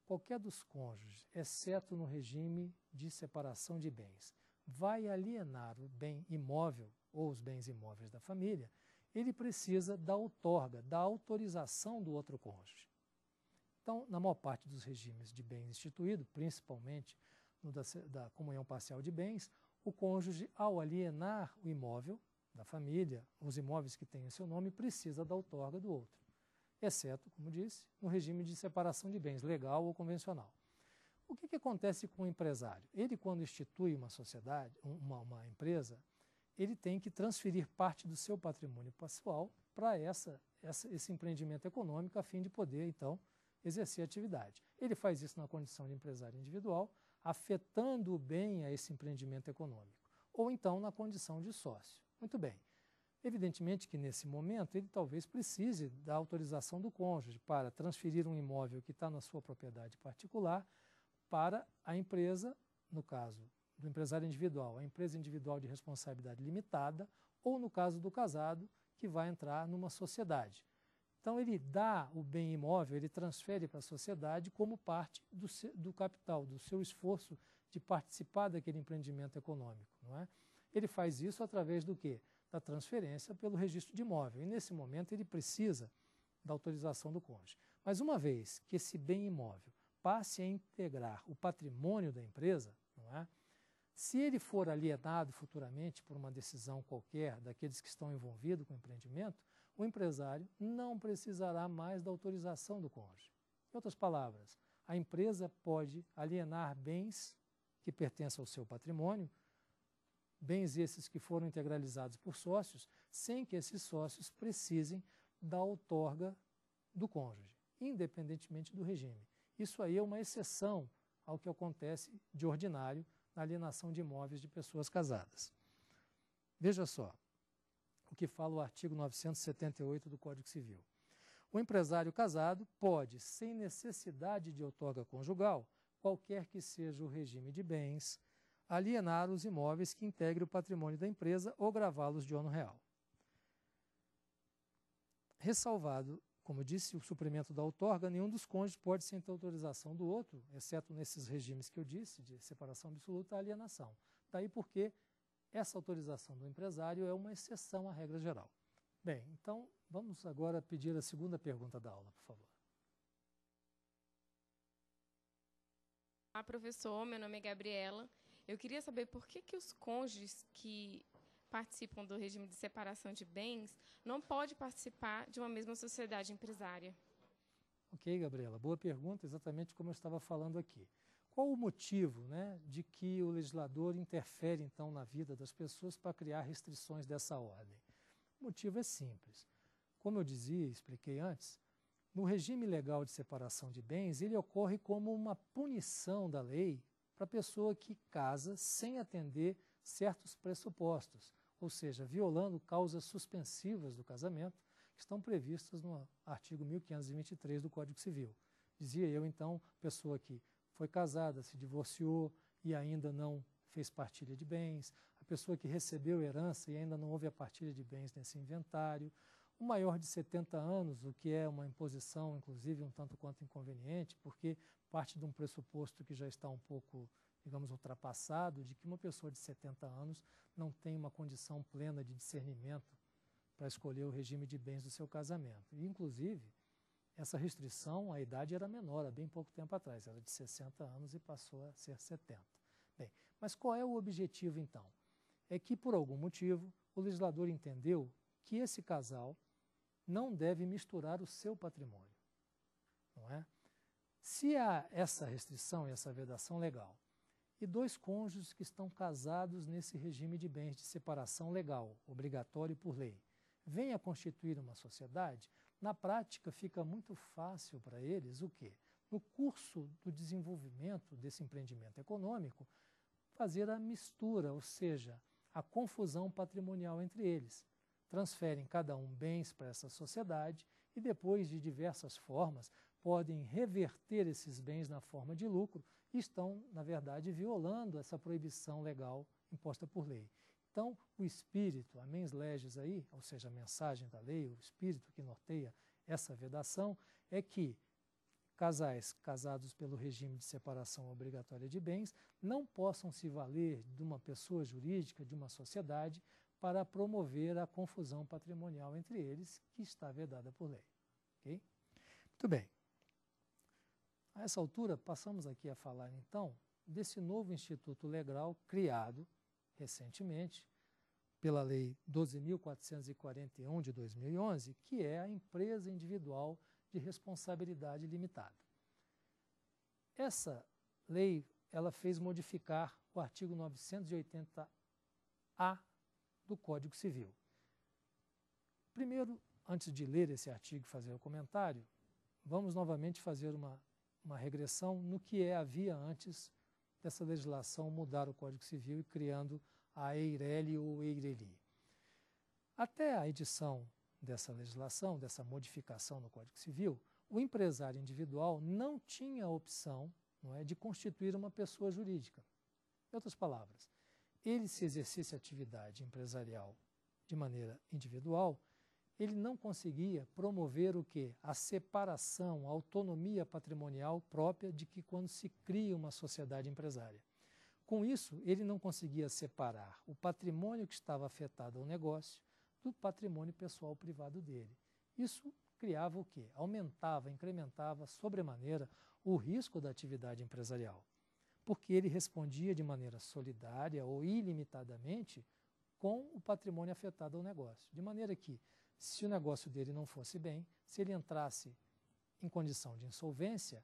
qualquer dos cônjuges, exceto no regime de separação de bens, vai alienar o bem imóvel ou os bens imóveis da família, ele precisa da outorga, da autorização do outro cônjuge. Então, na maior parte dos regimes de bens instituídos, principalmente no da comunhão parcial de bens, o cônjuge, ao alienar o imóvel da família, os imóveis que têm o seu nome, precisa da outorga do outro, exceto, como disse, no regime de separação de bens, legal ou convencional. O que acontece com o empresário? Ele, quando institui uma sociedade, uma empresa, ele tem que transferir parte do seu patrimônio pessoal para esse empreendimento econômico, a fim de poder, então, exercer atividade. Ele faz isso na condição de empresário individual, afetando bem a esse empreendimento econômico, ou então na condição de sócio. Muito bem. Evidentemente que nesse momento ele talvez precise da autorização do cônjuge para transferir um imóvel que está na sua propriedade particular para a empresa, no caso do empresário individual, a empresa individual de responsabilidade limitada, ou no caso do casado, que vai entrar numa sociedade. Então ele dá o bem imóvel, ele transfere para a sociedade como parte do capital, do seu esforço de participar daquele empreendimento econômico, não é? Ele faz isso através do quê? Da transferência pelo registro de imóvel. E nesse momento ele precisa da autorização do cônjuge. Mas uma vez que esse bem imóvel passe a integrar o patrimônio da empresa, não é? Se ele for alienado futuramente por uma decisão qualquer daqueles que estão envolvidos com o empreendimento, o empresário não precisará mais da autorização do cônjuge. Em outras palavras, a empresa pode alienar bens que pertencem ao seu patrimônio bens esses que foram integralizados por sócios, sem que esses sócios precisem da outorga do cônjuge, independentemente do regime. Isso aí é uma exceção ao que acontece de ordinário na alienação de imóveis de pessoas casadas. Veja só o que fala o artigo 978 do Código Civil. O empresário casado pode, sem necessidade de outorga conjugal, qualquer que seja o regime de bens, alienar os imóveis que integrem o patrimônio da empresa ou gravá-los de ônus real. Ressalvado, como disse, o suprimento da outorga, nenhum dos cônjuges pode, sem ter autorização do outro, exceto nesses regimes que eu disse, de separação absoluta, a alienação. Daí porque essa autorização do empresário é uma exceção à regra geral. Bem, então vamos agora pedir a segunda pergunta da aula, por favor. Olá, professor. Meu nome é Gabriela. Eu queria saber por que os cônjuges que participam do regime de separação de bens não podem participar de uma mesma sociedade empresária. Ok, Gabriela. Boa pergunta, exatamente como eu estava falando aqui. Qual o motivo, de que o legislador interfere, então, na vida das pessoas para criar restrições dessa ordem? O motivo é simples. Como eu dizia, expliquei antes, no regime legal de separação de bens, ele ocorre como uma punição da lei para a pessoa que casa sem atender certos pressupostos, ou seja, violando causas suspensivas do casamento, que estão previstas no artigo 1523 do Código Civil. Dizia eu, então, pessoa que foi casada, se divorciou e ainda não fez partilha de bens, a pessoa que recebeu herança e ainda não houve a partilha de bens nesse inventário, o maior de 70 anos, o que é uma imposição, inclusive, um tanto quanto inconveniente, porque parte de um pressuposto que já está um pouco, digamos, ultrapassado, de que uma pessoa de 70 anos não tem uma condição plena de discernimento para escolher o regime de bens do seu casamento. E, inclusive, essa restrição, a idade era menor, há bem pouco tempo atrás, era de 60 anos e passou a ser 70. Bem, mas qual é o objetivo, então? É que, por algum motivo, o legislador entendeu que esse casal não deve misturar o seu patrimônio, não é? Se há essa restrição e essa vedação legal, e dois cônjuges que estão casados nesse regime de bens de separação legal, obrigatório por lei, vêm a constituir uma sociedade, na prática fica muito fácil para eles o quê? No curso do desenvolvimento desse empreendimento econômico, fazer a mistura, ou seja, a confusão patrimonial entre eles. Transferem cada um bens para essa sociedade e depois, de diversas formas, podem reverter esses bens na forma de lucro e estão, na verdade, violando essa proibição legal imposta por lei. Então, o espírito, a mens legis aí, ou seja, a mensagem da lei, o espírito que norteia essa vedação, é que casais casados pelo regime de separação obrigatória de bens não possam se valer de uma pessoa jurídica, de uma sociedade, para promover a confusão patrimonial entre eles, que está vedada por lei. Okay? Muito bem. A essa altura, passamos aqui a falar, então, desse novo instituto legal criado recentemente pela Lei 12.441 de 2011, que é a empresa individual de responsabilidade limitada. Essa lei, ela fez modificar o artigo 980-A do Código Civil. Primeiro, antes de ler esse artigo e fazer o comentário, vamos novamente fazer uma regressão no que havia antes dessa legislação mudar o Código Civil e criando a EIRELI ou EIRELI. Até a edição dessa legislação, dessa modificação no Código Civil, o empresário individual não tinha a opção, de constituir uma pessoa jurídica. Em outras palavras, ele, se exercesse atividade empresarial de maneira individual, ele não conseguia promover o quê? A separação, a autonomia patrimonial própria de que quando se cria uma sociedade empresária. Com isso, ele não conseguia separar o patrimônio que estava afetado ao negócio do patrimônio pessoal privado dele. Isso criava o quê? Aumentava, incrementava sobremaneira o risco da atividade empresarial, porque ele respondia de maneira solidária ou ilimitadamente com o patrimônio afetado ao negócio. De maneira que, se o negócio dele não fosse bem, se ele entrasse em condição de insolvência,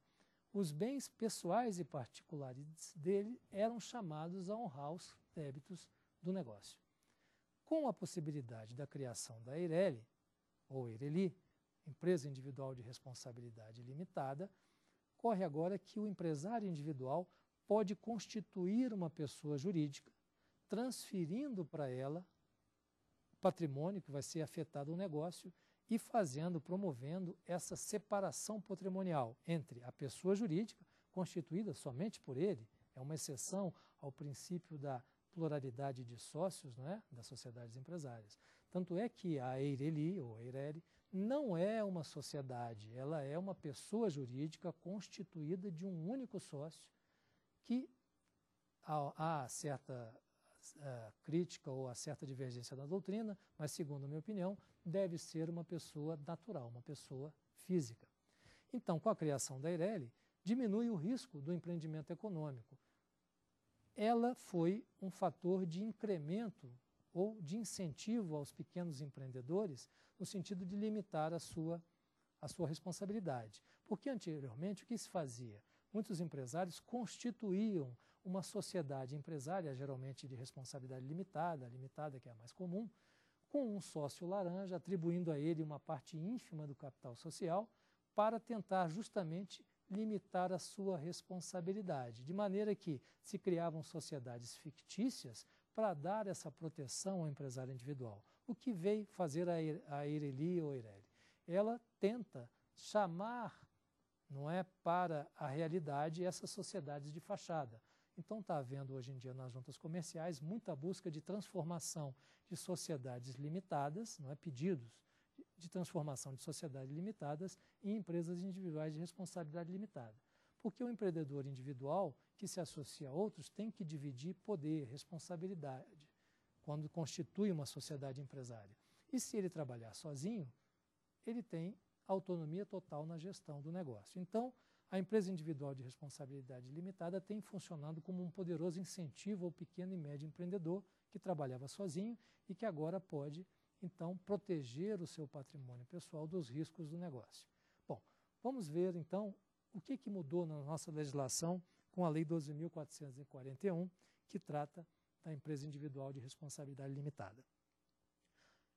os bens pessoais e particulares dele eram chamados a honrar os débitos do negócio. Com a possibilidade da criação da EIRELI, ou EIRELI, Empresa Individual de Responsabilidade Limitada, corre agora que o empresário individual pode constituir uma pessoa jurídica, transferindo para ela o patrimônio que vai ser afetado no negócio e promovendo essa separação patrimonial entre a pessoa jurídica, constituída somente por ele, é uma exceção ao princípio da pluralidade de sócios, não é? Das sociedades empresárias. Tanto é que a EIRELI, ou EIRELI, não é uma sociedade, ela é uma pessoa jurídica constituída de um único sócio que há certa crítica ou há certa divergência da doutrina, mas, segundo a minha opinião, deve ser uma pessoa natural, uma pessoa física. Então, com a criação da EIRELI, diminui o risco do empreendimento econômico. Ela foi um fator de incremento ou de incentivo aos pequenos empreendedores no sentido de limitar a sua responsabilidade. Porque anteriormente o que se fazia? Muitos empresários constituíam uma sociedade empresária, geralmente de responsabilidade limitada, a limitada que é a mais comum, com um sócio laranja, atribuindo a ele uma parte ínfima do capital social para tentar justamente limitar a sua responsabilidade, de maneira que se criavam sociedades fictícias para dar essa proteção ao empresário individual. O que veio fazer a EIRELI ou EIRELI? Ela tenta chamar, não é, para a realidade essas sociedades de fachada. Então está havendo hoje em dia nas juntas comerciais muita busca de transformação de sociedades limitadas, não é, pedidos de transformação de sociedades limitadas em empresas individuais de responsabilidade limitada. Porque o empreendedor individual que se associa a outros tem que dividir poder, responsabilidade, quando constitui uma sociedade empresária. E se ele trabalhar sozinho, ele tem autonomia total na gestão do negócio. Então, a empresa individual de responsabilidade limitada tem funcionado como um poderoso incentivo ao pequeno e médio empreendedor que trabalhava sozinho e que agora pode, então, proteger o seu patrimônio pessoal dos riscos do negócio. Bom, vamos ver, então, o que mudou na nossa legislação com a Lei 12.441, que trata da empresa individual de responsabilidade limitada.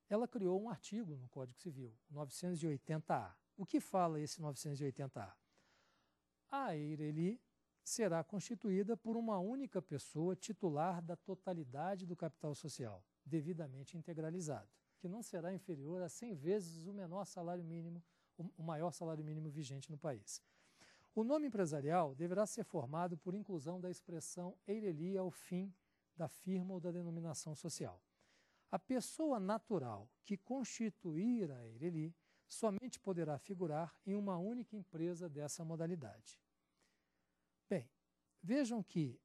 Ela criou um artigo no Código Civil, 980-A. O que fala esse 980-A? A EIRELI será constituída por uma única pessoa titular da totalidade do capital social, devidamente integralizado, que não será inferior a 100 vezes o maior salário mínimo vigente no país. O nome empresarial deverá ser formado por inclusão da expressão EIRELI ao fim da firma ou da denominação social. A pessoa natural que constituir a EIRELI somente poderá figurar em uma única empresa dessa modalidade. Bem, vejam que,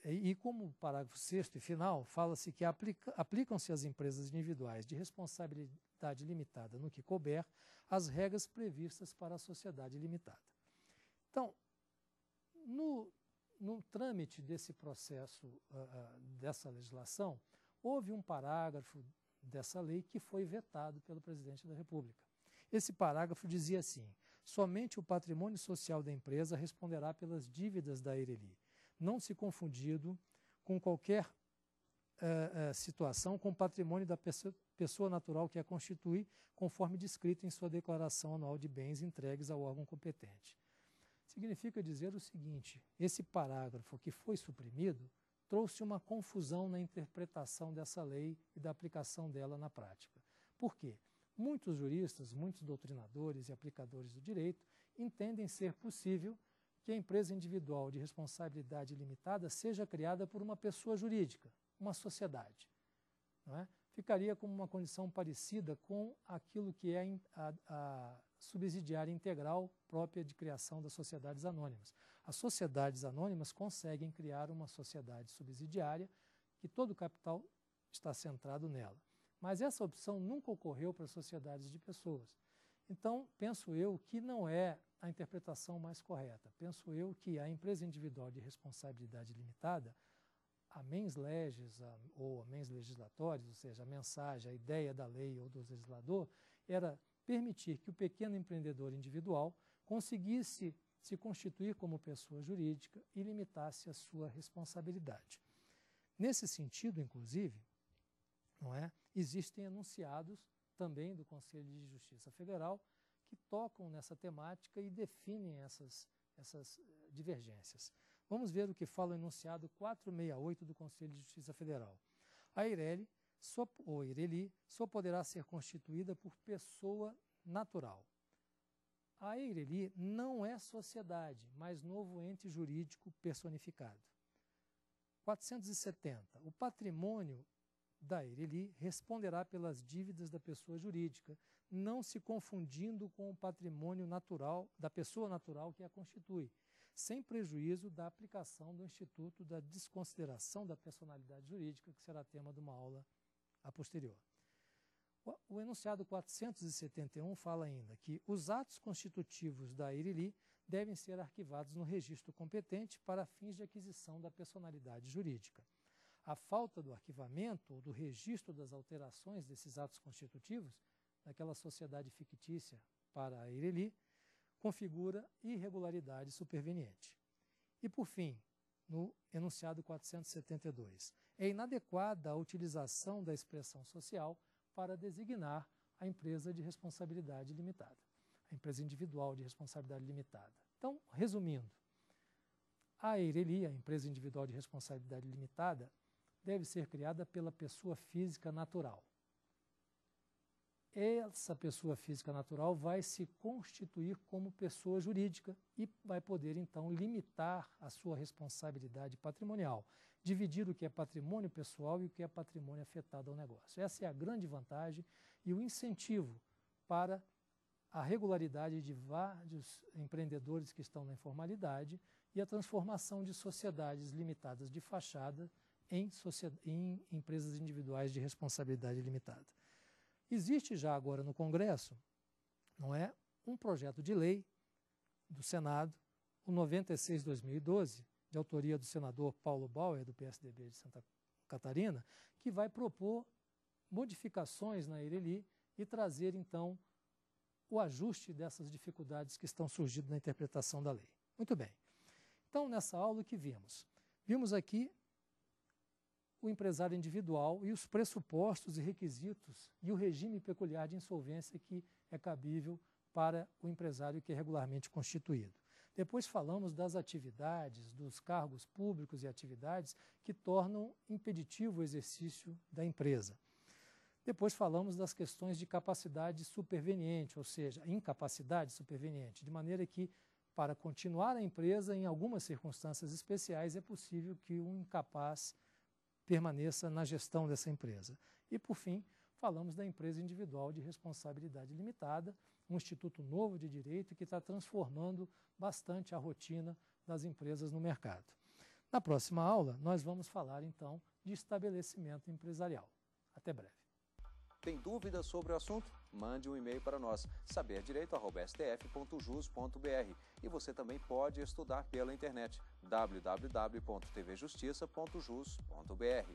e como parágrafo 6º e final, fala-se que aplicam-se às empresas individuais de responsabilidade limitada no que couber as regras previstas para a sociedade limitada. Então, no trâmite desse processo, dessa legislação, houve um parágrafo dessa lei que foi vetado pelo presidente da República. Esse parágrafo dizia assim: somente o patrimônio social da empresa responderá pelas dívidas da EIRELI, não se confundido com qualquer situação com o patrimônio da pessoa natural que a constitui, conforme descrito em sua declaração anual de bens entregues ao órgão competente. Significa dizer o seguinte: esse parágrafo que foi suprimido trouxe uma confusão na interpretação dessa lei e da aplicação dela na prática. Por quê? Muitos juristas, muitos doutrinadores e aplicadores do direito entendem ser possível que a empresa individual de responsabilidade limitada seja criada por uma pessoa jurídica, uma sociedade. Não é? Ficaria como uma condição parecida com aquilo que é a subsidiária integral própria de criação das sociedades anônimas. As sociedades anônimas conseguem criar uma sociedade subsidiária que todo o capital está centrado nela. Mas essa opção nunca ocorreu para sociedades de pessoas. Então, penso eu que não é a interpretação mais correta. Penso eu que a empresa individual de responsabilidade limitada, a mens legis ou a mens legislatórios, ou seja, a mensagem, a ideia da lei ou do legislador, era permitir que o pequeno empreendedor individual conseguisse se constituir como pessoa jurídica e limitasse a sua responsabilidade. Nesse sentido, inclusive, não é, existem enunciados também do Conselho de Justiça Federal que tocam nessa temática e definem essas divergências. Vamos ver o que fala o enunciado 468 do Conselho de Justiça Federal. A EIRELI, ou EIRELI, só poderá ser constituída por pessoa natural. A EIRELI não é sociedade, mas novo ente jurídico personificado. 470. O patrimônio da EIRELI responderá pelas dívidas da pessoa jurídica, não se confundindo com o patrimônio natural da pessoa natural que a constitui, sem prejuízo da aplicação do Instituto da Desconsideração da Personalidade Jurídica, que será tema de uma aula a posterior. O enunciado 471 fala ainda que os atos constitutivos da EIRELI devem ser arquivados no registro competente para fins de aquisição da personalidade jurídica. A falta do arquivamento ou do registro das alterações desses atos constitutivos naquela sociedade fictícia para a EIRELI configura irregularidade superveniente. E, por fim, no enunciado 472, é inadequada a utilização da expressão social para designar a empresa de responsabilidade limitada, a empresa individual de responsabilidade limitada. Então, resumindo, a EIRELI, a empresa individual de responsabilidade limitada, deve ser criada pela pessoa física natural. Essa pessoa física natural vai se constituir como pessoa jurídica e vai poder, então, limitar a sua responsabilidade patrimonial, dividir o que é patrimônio pessoal e o que é patrimônio afetado ao negócio. Essa é a grande vantagem e o incentivo para a regularidade de vários empreendedores que estão na informalidade e a transformação de sociedades limitadas de fachada em empresas individuais de responsabilidade limitada. Existe já agora no Congresso, não é, um projeto de lei do Senado, o 96/2012, de autoria do senador Paulo Bauer, do PSDB de Santa Catarina, que vai propor modificações na EIRELI e trazer, então, o ajuste dessas dificuldades que estão surgindo na interpretação da lei. Muito bem. Então, nessa aula, o que vimos? Vimos aqui o empresário individual e os pressupostos e requisitos e o regime peculiar de insolvência que é cabível para o empresário que é regularmente constituído. Depois falamos das atividades, dos cargos públicos e atividades que tornam impeditivo o exercício da empresa. Depois falamos das questões de capacidade superveniente, ou seja, incapacidade superveniente, de maneira que, para continuar a empresa, em algumas circunstâncias especiais, é possível que um incapaz permaneça na gestão dessa empresa. E, por fim, falamos da empresa individual de responsabilidade limitada, um instituto novo de direito que está transformando bastante a rotina das empresas no mercado. Na próxima aula, nós vamos falar, então, de estabelecimento empresarial. Até breve. Tem dúvidas sobre o assunto? Mande um e-mail para nós, saberdireito@stf.jus.br. E você também pode estudar pela internet, www.tvjustiça.jus.br.